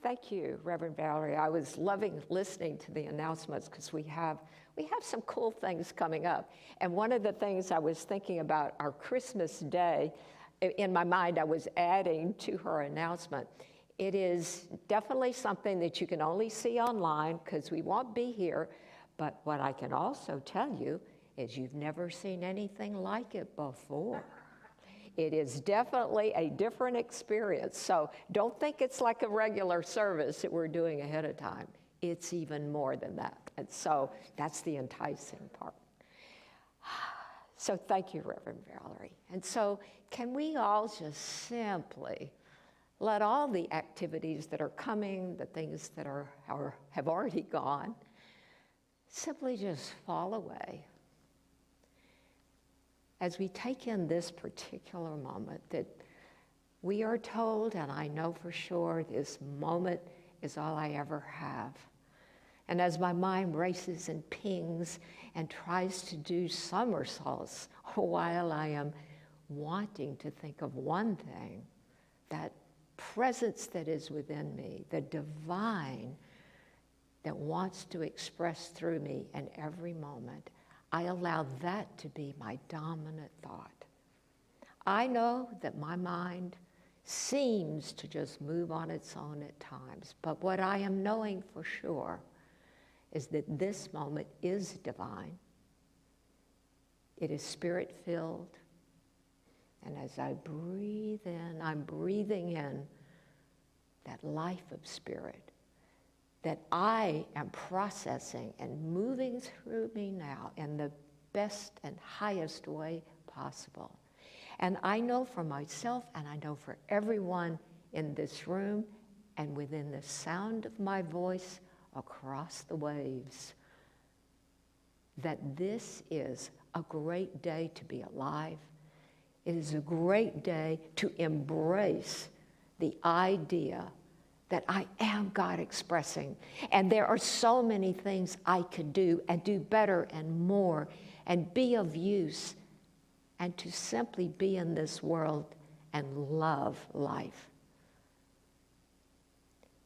Thank you, Reverend Valerie. I was loving listening to the announcements because we have some cool things coming up. And one of the things I was thinking about our Christmas Day, in my mind I was adding to her announcement. It is definitely something that you can only see online because we won't be here. But what I can also tell you is you've never seen anything like it before. It is definitely a different experience. So don't think it's like a regular service that we're doing ahead of time. It's even more than that. And so that's the enticing part. So thank you, Reverend Valerie. And so can we all just simply let all the activities that are coming, the things that have already gone, simply just fall away as we take in this particular moment that we are told, and I know for sure this moment is all I ever have. And as my mind races and pings and tries to do somersaults while I am wanting to think of one thing, that presence that is within me, the divine that wants to express through me in every moment, I allow that to be my dominant thought. I know that my mind seems to just move on its own at times, but what I am knowing for sure is that this moment is divine. It is spirit-filled, and as I breathe in, I'm breathing in that life of spirit that I am processing and moving through me now in the best and highest way possible. And I know for myself, and I know for everyone in this room and within the sound of my voice across the waves, that this is a great day to be alive. It is a great day to embrace the idea that I am God expressing. And there are so many things I could do and do better and more and be of use and to simply be in this world and love life.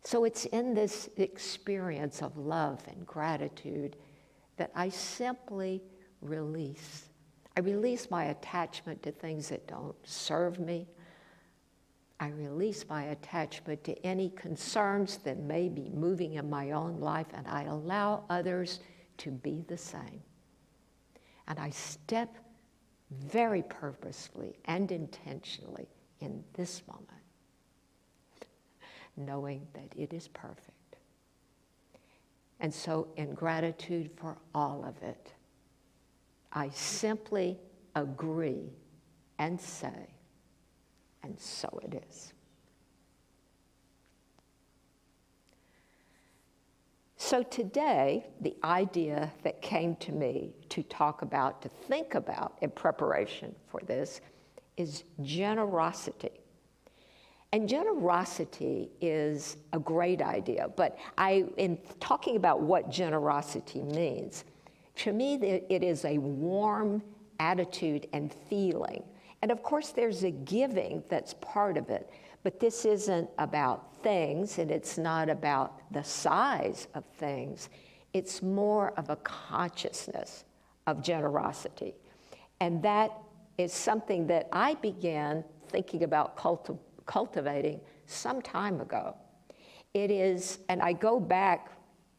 So it's in this experience of love and gratitude that I simply release. I release my attachment to things that don't serve me. I release my attachment to any concerns that may be moving in my own life, and I allow others to be the same. And I step very purposefully and intentionally in this moment, knowing that it is perfect. And so in gratitude for all of it, I simply agree and say, and so it is. So today, the idea that came to me to talk about, to think about in preparation for this is generosity. And generosity is a great idea, but in talking about what generosity means, to me it is a warm attitude and feeling. And of course, there's a giving that's part of it, but this isn't about things, and it's not about the size of things. It's more of a consciousness of generosity. And that is something that I began thinking about cultivating some time ago. It is, and I go back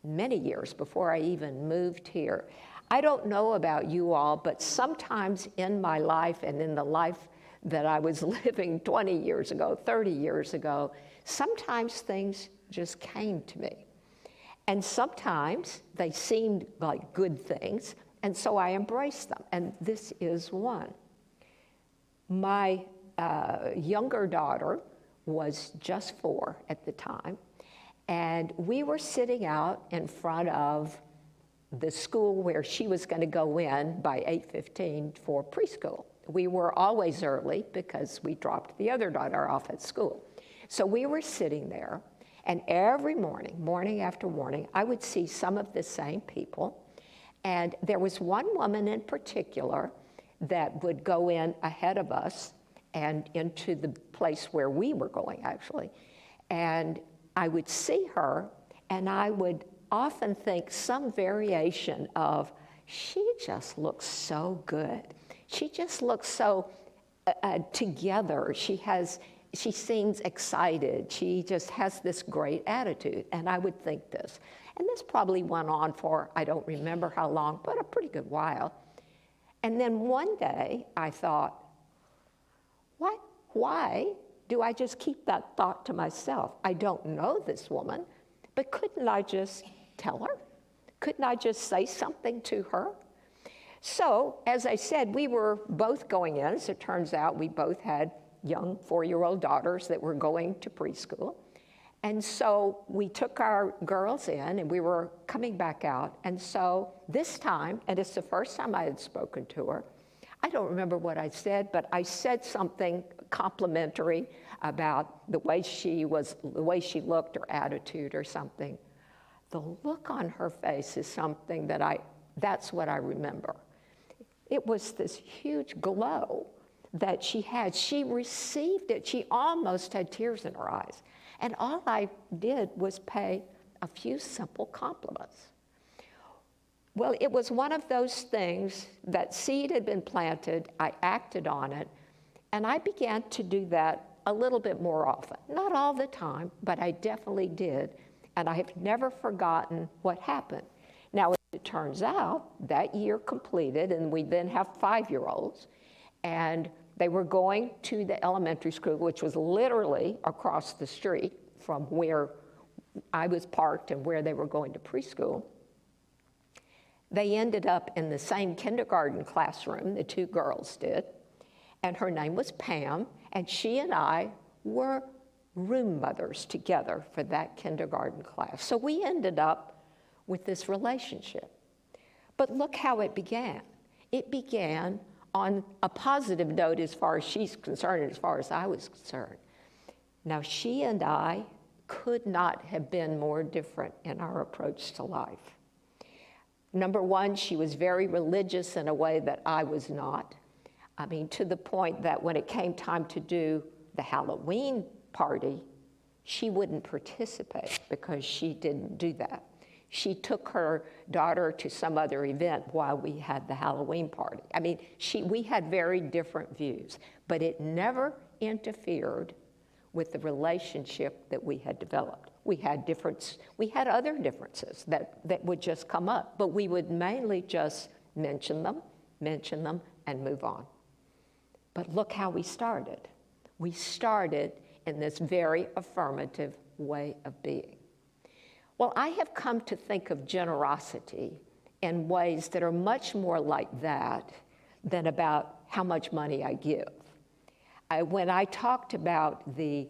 many years before I even moved here. I don't know about you all, but sometimes in my life and in the life that I was living 20 years ago, 30 years ago, sometimes things just came to me. And sometimes they seemed like good things, and so I embraced them, and this is one. My younger daughter was just 4 at the time, and we were sitting out in front of the school where she was going to go in by 8:15 for preschool. We were always early because we dropped the other daughter off at school. So we were sitting there, and every morning, morning after morning, I would see some of the same people. And there was one woman in particular that would go in ahead of us and into the place where we were going, actually. And I would see her, and I would often think some variation of, she just looks so good. She just looks so together. She seems excited. She just has this great attitude. And I would think this. And this probably went on for, I don't remember how long, but a pretty good while. And then one day I thought, why do I just keep that thought to myself? I don't know this woman, but couldn't I just tell her? Couldn't I just say something to her? So, as I said, we were both going in. As it turns out, we both had young 4-year-old daughters that were going to preschool. And so we took our girls in, and we were coming back out. And so this time, and it's the first time I had spoken to her, I don't remember what I said, but I said something complimentary about the way she looked, or attitude or something. The look on her face is something that's what I remember. It was this huge glow that she had. She received it. She almost had tears in her eyes. And all I did was pay a few simple compliments. Well, it was one of those things, that seed had been planted, I acted on it, and I began to do that a little bit more often. Not all the time, but I definitely did, and I have never forgotten what happened. Now, as it turns out, that year completed, and we then have 5-year-olds, and they were going to the elementary school, which was literally across the street from where I was parked and where they were going to preschool. They ended up in the same kindergarten classroom, the 2 girls did, and her name was Pam, and she and I were room mothers together for that kindergarten class. So we ended up with this relationship. But look how it began. It began on a positive note as far as she's concerned and as far as I was concerned. Now, she and I could not have been more different in our approach to life. Number one, she was very religious in a way that I was not. I mean, to the point that when it came time to do the Halloween party, she wouldn't participate because she didn't do that. She took her daughter to some other event while we had the Halloween party. I mean, we had very different views, but it never interfered with the relationship that we had developed. We had other differences that would just come up, but we would mainly just mention them, and move on. But look how we started. We started in this very affirmative way of being. Well, I have come to think of generosity in ways that are much more like that than about how much money I give. When I talked about and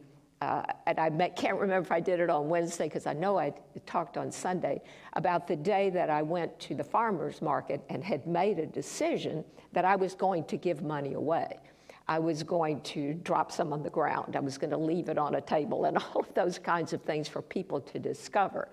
I can't remember if I did it on Wednesday, because I know I talked on Sunday, about the day that I went to the farmer's market and had made a decision that I was going to give money away. I was going to drop some on the ground. I was going to leave it on a table and all of those kinds of things for people to discover.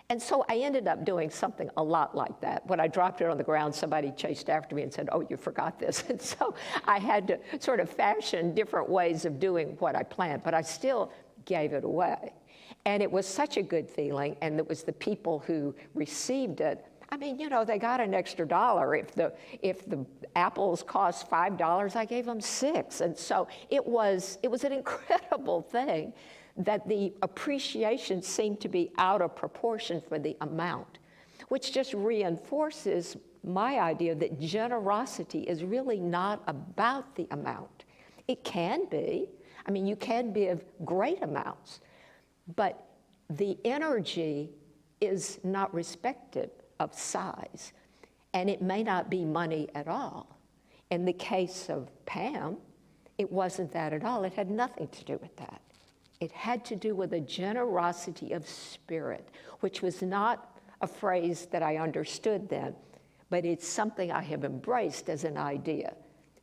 And so I ended up doing something a lot like that. When I dropped it on the ground, somebody chased after me and said, "Oh, you forgot this." And so I had to sort of fashion different ways of doing what I planned, but I still gave it away. And it was such a good feeling, and it was the people who received it. I mean, they got an extra $1. If the apples cost $5, I gave them $6. And so it was an incredible thing that the appreciation seemed to be out of proportion for the amount, which just reinforces my idea that generosity is really not about the amount. It can be. I mean, you can give great amounts, but the energy is not respected of size, and it may not be money at all. In the case of Pam, it wasn't that at all. It had nothing to do with that. It had to do with a generosity of spirit, which was not a phrase that I understood then, but it's something I have embraced as an idea,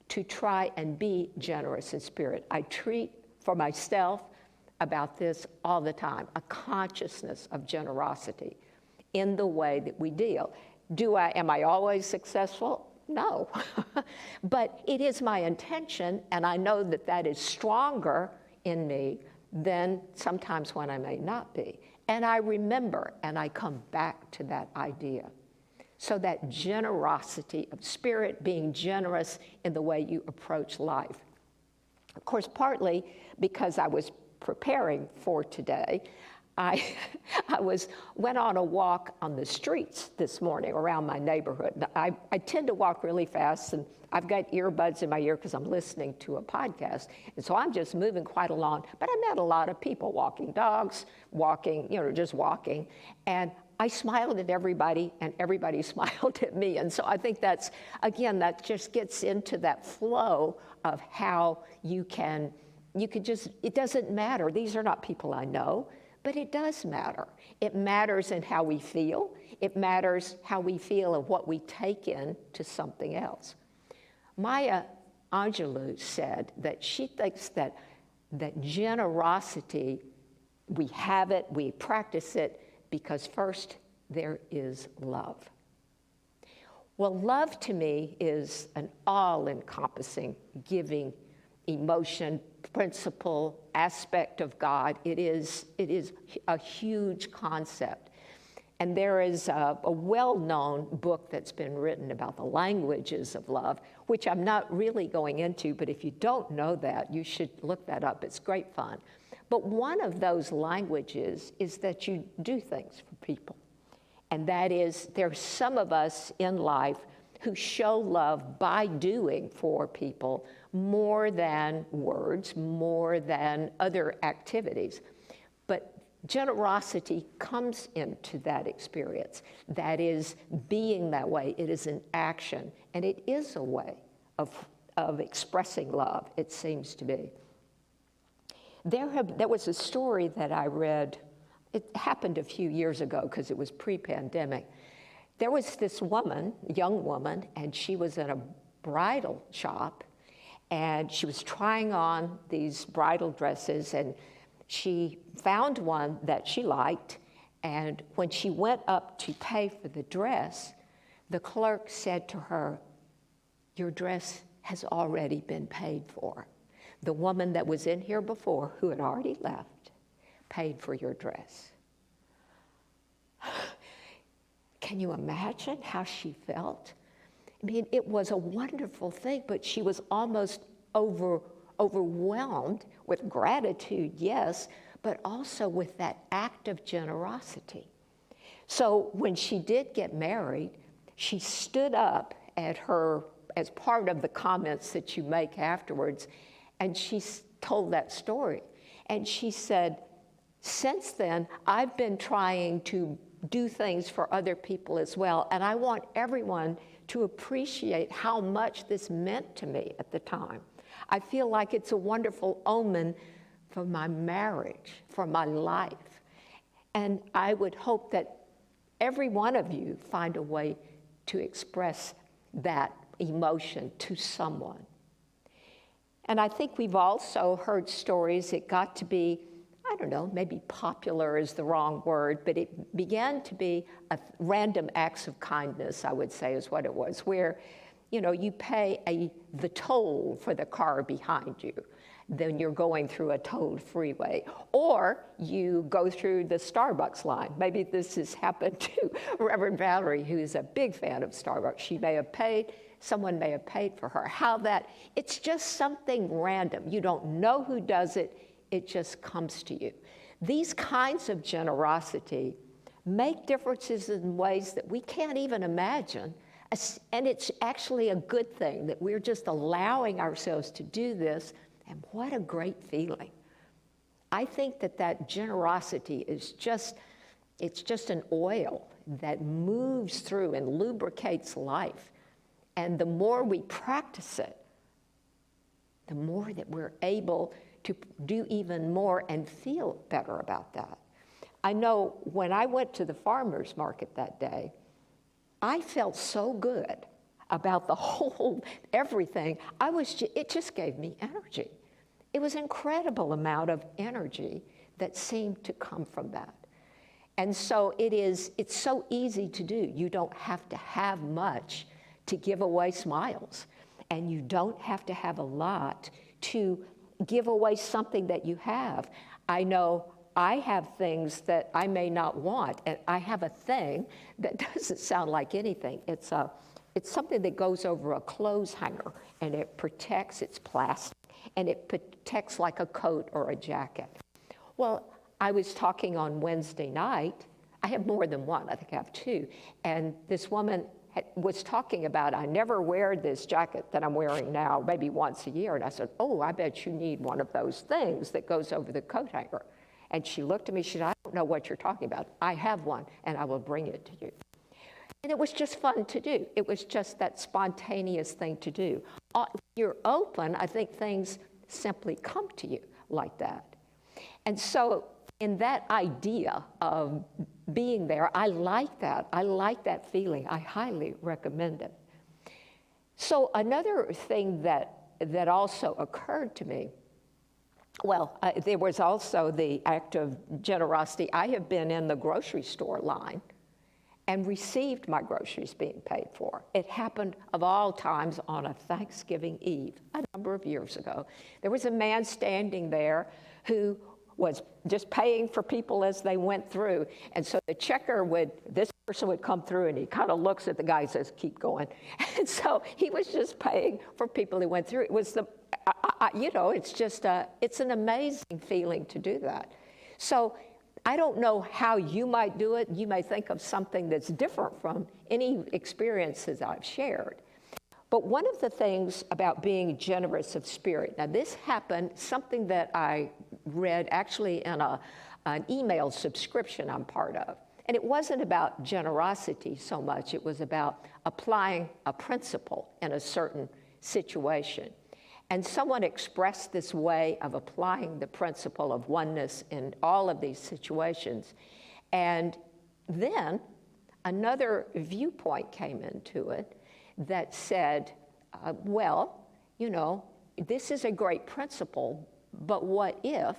to try and be generous in spirit. I treat for myself about this all the time, a consciousness of generosity in the way that we deal. Am I always successful? No. But it is my intention, and I know that that is stronger in me than sometimes when I may not be. And I remember, and I come back to that idea. So that generosity of spirit, being generous in the way you approach life. Of course, partly because I was preparing for today, I went on a walk on the streets this morning around my neighborhood. I tend to walk really fast, and I've got earbuds in my ear because I'm listening to a podcast. And so I'm just moving quite along. But I met a lot of people walking dogs, walking, just walking. And I smiled at everybody, and everybody smiled at me. And so I think that's, again, that just gets into that flow of how you could just, it doesn't matter. These are not people I know, but it does matter. It matters in how we feel. It matters how we feel and what we take in to something else. Maya Angelou said that she thinks that generosity, we have it, we practice it, because first, there is love. Well, love to me is an all-encompassing, giving emotion, principle, aspect of God. It is a huge concept. And there is a well-known book that's been written about the languages of love, which I'm not really going into, but if you don't know that, you should look that up. It's great fun. But one of those languages is that you do things for people. And that is, there's some of us in life who show love by doing for people more than words, more than other activities. But generosity comes into that experience. That is being that way. It is an action. And it is a way of expressing love, it seems to be. There was a story that I read. It happened a few years ago because it was pre-pandemic. There was this woman, young woman, and she was in a bridal shop, and she was trying on these bridal dresses, and she found one that she liked, and when she went up to pay for the dress, the clerk said to her, "Your dress has already been paid for. The woman that was in here before, who had already left, paid for your dress." Can you imagine how she felt? I mean, it was a wonderful thing, but she was almost overwhelmed with gratitude, yes, but also with that act of generosity. So when she did get married, she stood up at her, as part of the comments that you make afterwards, and she told that story. And she said, since then, I've been trying to do things for other people as well, and I want everyone to appreciate how much this meant to me at the time. I feel like it's a wonderful omen for my marriage, for my life. And I would hope that every one of you find a way to express that emotion to someone. And I think we've also heard stories. It got to be, I don't know, maybe popular is the wrong word, but it began to be a random acts of kindness, I would say is what it was, where, you pay the toll for the car behind you. Then you're going through a tolled freeway. Or you go through the Starbucks line. Maybe this has happened to Reverend Valerie, who is a big fan of Starbucks. Someone may have paid for her. It's just something random. You don't know who does it. It just comes to you. These kinds of generosity make differences in ways that we can't even imagine. And it's actually a good thing that we're just allowing ourselves to do this. And what a great feeling. I think that generosity is it's just an oil that moves through and lubricates life. And the more we practice it, the more that we're able to do even more and feel better about that. I know when I went to the farmer's market that day, I felt so good about the whole everything. It just gave me energy. It was an incredible amount of energy that seemed to come from that. And so it's so easy to do. You don't have to have much to give away smiles. And you don't have to have a lot to give away something that you have. I know I have things that I may not want, and I have a thing that doesn't sound like anything. It's something that goes over a clothes hanger, and it protects, it's plastic, and it protects like a coat or a jacket. Well, I was talking on Wednesday night. I have more than one, I think I have two, and this woman was talking about, I never wear this jacket that I'm wearing now, maybe once a year, and I said, oh, I bet you need one of those things that goes over the coat hanger. And she looked at me, she said, I don't know what you're talking about. I have one, and I will bring it to you. And it was just fun to do. It was just that spontaneous thing to do. When you're open, I think things simply come to you like that. And so in that idea of being there, I like that. I like that feeling. I highly recommend it. So another thing that also occurred to me, well, there was also the act of generosity. I have been in the grocery store line and received my groceries being paid for. It happened of all times on a Thanksgiving Eve, a number of years ago. There was a man standing there who was just paying for people as they went through. And so the checker this person would come through and he kind of looks at the guy and says, keep going. And so he was just paying for people who went through. It was it's an amazing feeling to do that. So I don't know how you might do it. You may think of something that's different from any experiences I've shared. But one of the things about being generous of spirit, now this happened, something that I read actually in an email subscription I'm part of. And it wasn't about generosity so much, it was about applying a principle in a certain situation. And someone expressed this way of applying the principle of oneness in all of these situations. And then another viewpoint came into it that said, this is a great principle, but what if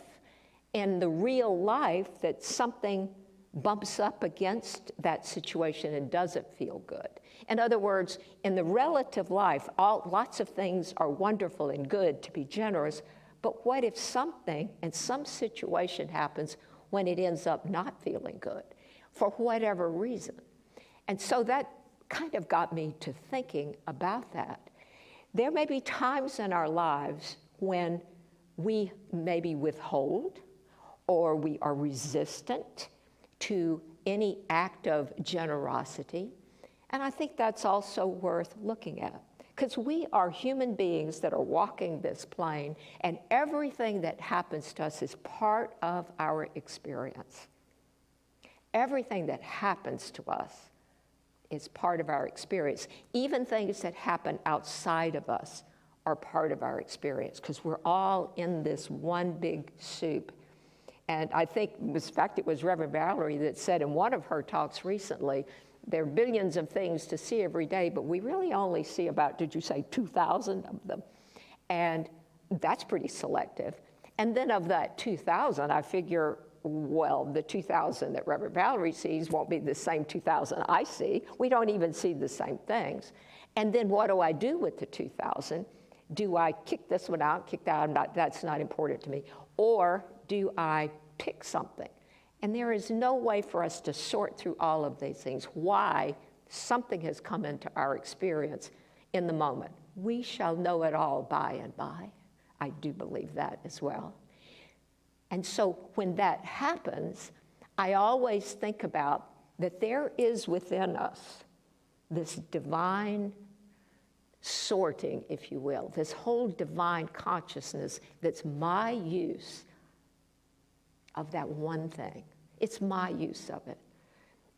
in the real life that something bumps up against that situation and doesn't feel good? In other words, in the relative life, lots of things are wonderful and good to be generous, but what if something in some situation happens when it ends up not feeling good for whatever reason? And so that kind of got me to thinking about that. There may be times in our lives when we maybe withhold or we are resistant to any act of generosity. And I think that's also worth looking at, because we are human beings that are walking this plane, and everything that happens to us is part of our experience. Everything that happens to us is part of our experience. Even things that happen outside of us are part of our experience, because we're all in this one big soup. And I think, in fact, it was Reverend Valerie that said in one of her talks recently, there are billions of things to see every day, but we really only see about, did you say 2,000 of them? And that's pretty selective. And then of that 2,000, I figure, well, the 2,000 that Reverend Valerie sees won't be the same 2,000 I see. We don't even see the same things. And then what do I do with the 2,000? Do I kick this one out, kick that out? That's not important to me. Or do I pick something? And there is no way for us to sort through all of these things, why something has come into our experience in the moment. We shall know it all by and by. I do believe that as well. And so when that happens, I always think about that there is within us this divine sorting, if you will, this whole divine consciousness that's my use of that one thing. It's my use of it.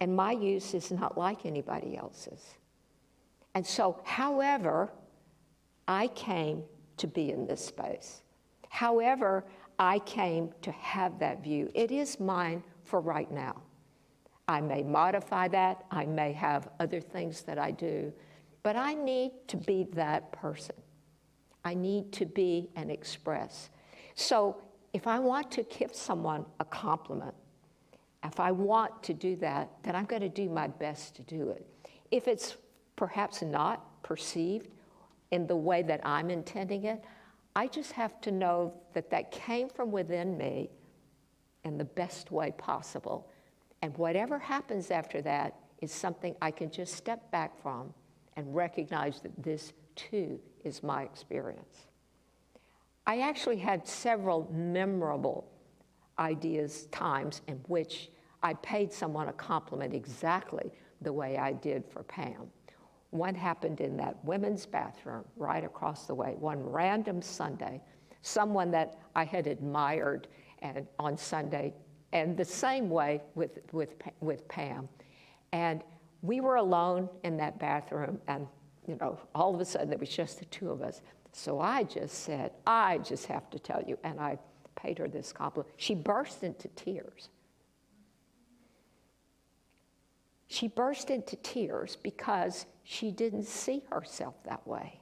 And my use is not like anybody else's. And so, however I came to be in this space, however I came to have that view, it is mine for right now. I may modify that. I may have other things that I do. But I need to be that person. I need to be and express. So if I want to give someone a compliment, if I want to do that, then I'm going to do my best to do it. If it's perhaps not perceived in the way that I'm intending it, I just have to know that that came from within me in the best way possible. And whatever happens after that is something I can just step back from and recognize that this too is my experience. I actually had several memorable times in which I paid someone a compliment exactly the way I did for Pam. One happened in that women's bathroom right across the way, one random Sunday, someone that I had admired and on Sunday, and the same way with Pam. And we were alone in that bathroom, and all of a sudden it was just the two of us. So I just said, I just have to tell you, and I paid her this compliment. She burst into tears. She burst into tears because she didn't see herself that way.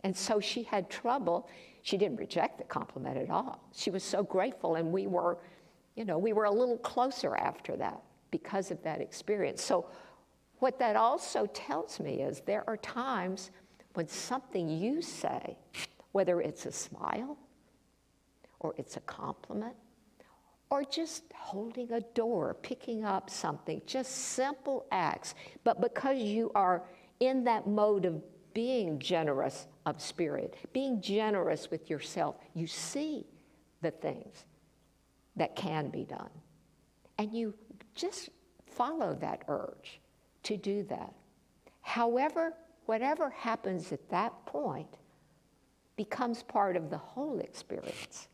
And so she had trouble. She didn't reject the compliment at all. She was so grateful, and we were a little closer after that because of that experience. So what that also tells me is there are times when something you say, whether it's a smile or it's a compliment, or just holding a door, picking up something, just simple acts. But because you are in that mode of being generous of spirit, being generous with yourself, you see the things that can be done. And you just follow that urge to do that. However, whatever happens at that point becomes part of the whole experience.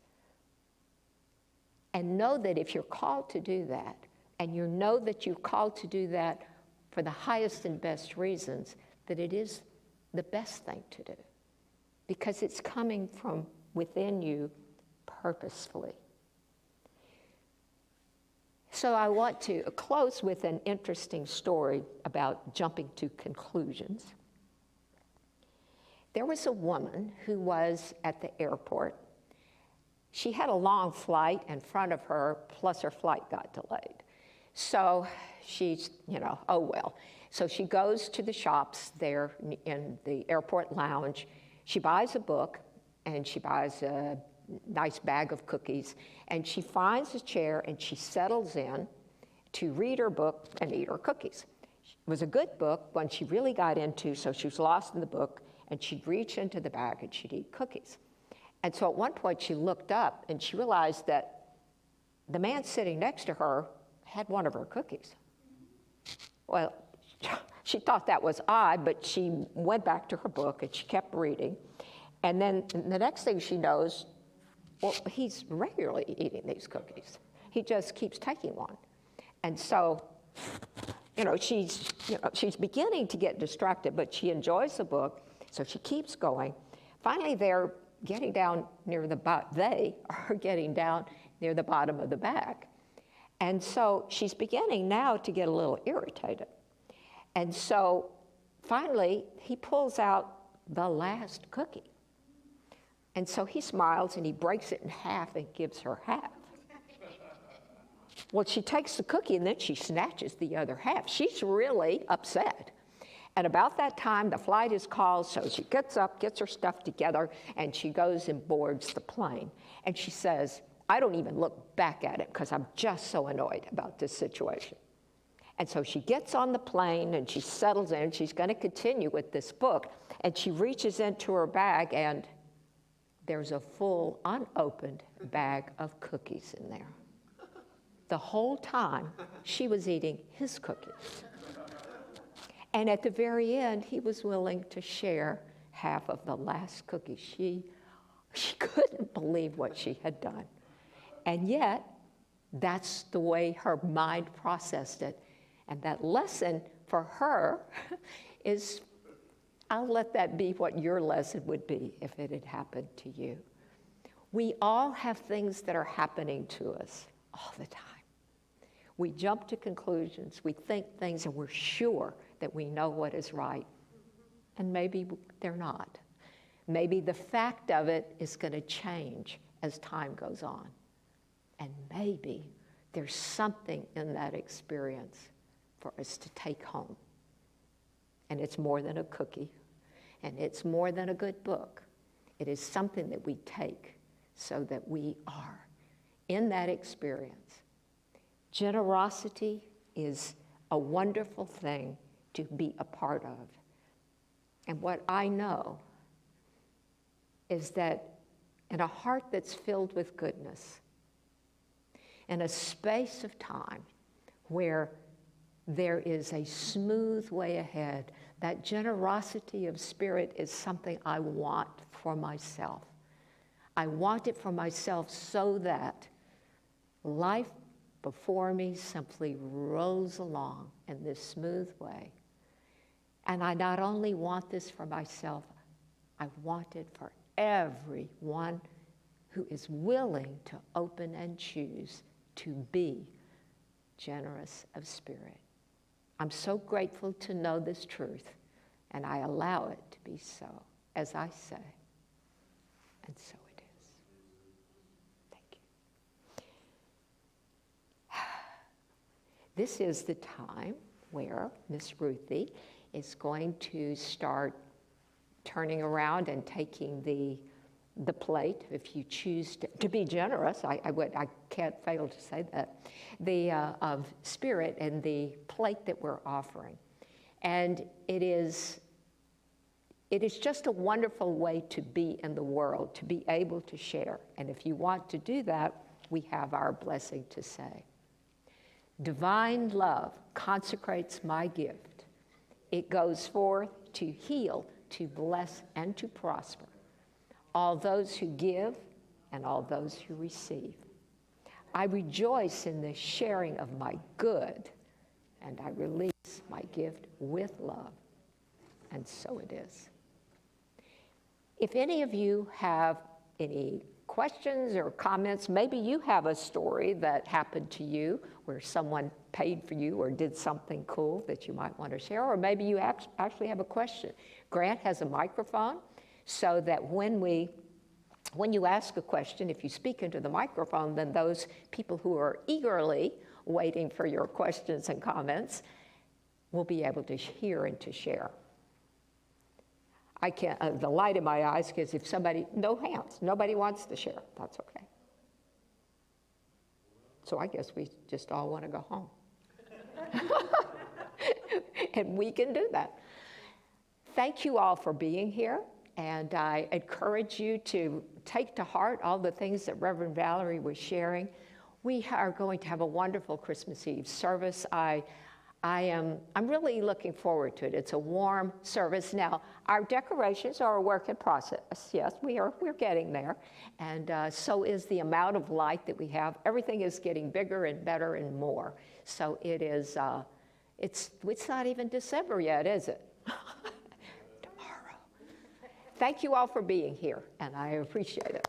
And know that if you're called to do that, and you know that you're called to do that for the highest and best reasons, that it is the best thing to do, because it's coming from within you purposefully. So I want to close with an interesting story about jumping to conclusions. There was a woman who was at the airport. She had a long flight in front of her, plus her flight got delayed. So she's, oh well. So she goes to the shops there in the airport lounge. She buys a book, and she buys a nice bag of cookies, and she finds a chair, and she settles in to read her book and eat her cookies. It was a good book, one she really got into, so she was lost in the book, and she'd reach into the bag and she'd eat cookies. And so at one point she looked up and she realized that the man sitting next to her had one of her cookies. Well, she thought that was odd, but she went back to her book and she kept reading. And then the next thing she knows, well, he's regularly eating these cookies. He just keeps taking one. And so, she's beginning to get distracted, but she enjoys the book, so she keeps going. Finally, they are getting down near the bottom of the bag. And so she's beginning now to get a little irritated. And so finally, he pulls out the last cookie. And so he smiles and he breaks it in half and gives her half. Well, she takes the cookie and then she snatches the other half. She's really upset. And about that time, the flight is called, so she gets up, gets her stuff together, and she goes and boards the plane. And she says, I don't even look back at it because I'm just so annoyed about this situation. And so she gets on the plane and she settles in. She's going to continue with this book. And she reaches into her bag, and there's a full, unopened bag of cookies in there. The whole time, she was eating his cookies. And at the very end, he was willing to share half of the last cookie. She couldn't believe what she had done. And yet, that's the way her mind processed it. And that lesson for her is, I'll let that be what your lesson would be if it had happened to you. We all have things that are happening to us all the time. We jump to conclusions, we think things, and we're sure that we know what is right. And maybe they're not. Maybe the fact of it is going to change as time goes on. And maybe there's something in that experience for us to take home. And it's more than a cookie, and it's more than a good book. It is something that we take so that we are in that experience. Generosity is a wonderful thing to be a part of. And what I know is that in a heart that's filled with goodness, in a space of time where there is a smooth way ahead, that generosity of spirit is something I want for myself. I want it for myself so that life before me simply rolls along in this smooth way. And I not only want this for myself, I want it for everyone who is willing to open and choose to be generous of spirit. I'm so grateful to know this truth, and I allow it to be so, as I say, and so it is. Thank you. This is the time where Miss Ruthie is going to start turning around and taking the plate, if you choose to be generous, I can't fail to say that, of spirit and the plate that we're offering. And it is just a wonderful way to be in the world, to be able to share. And if you want to do that, we have our blessing to say. Divine love consecrates my gift. It goes forth to heal, to bless, and to prosper all those who give and all those who receive. I rejoice in the sharing of my good, and I release my gift with love. And so it is. If any of you have any questions or comments, maybe you have a story that happened to you where someone paid for you or did something cool that you might want to share, or maybe you actually have a question. Grant has a microphone so that when you ask a question, if you speak into the microphone, then those people who are eagerly waiting for your questions and comments will be able to hear and to share. I can't, the light in my eyes, because if no hands, nobody wants to share, that's okay. So I guess we just all want to go home. And we can do that. Thank you all for being here, and I encourage you to take to heart all the things that Reverend Valerie was sharing. We are going to have a wonderful Christmas Eve service. I'm really looking forward to it. It's a warm service. Now, our decorations are a work in process. Yes, we're getting there. And so is the amount of light that we have. Everything is getting bigger and better and more. So it is, it's not even December yet, is it? Tomorrow. Thank you all for being here, and I appreciate it.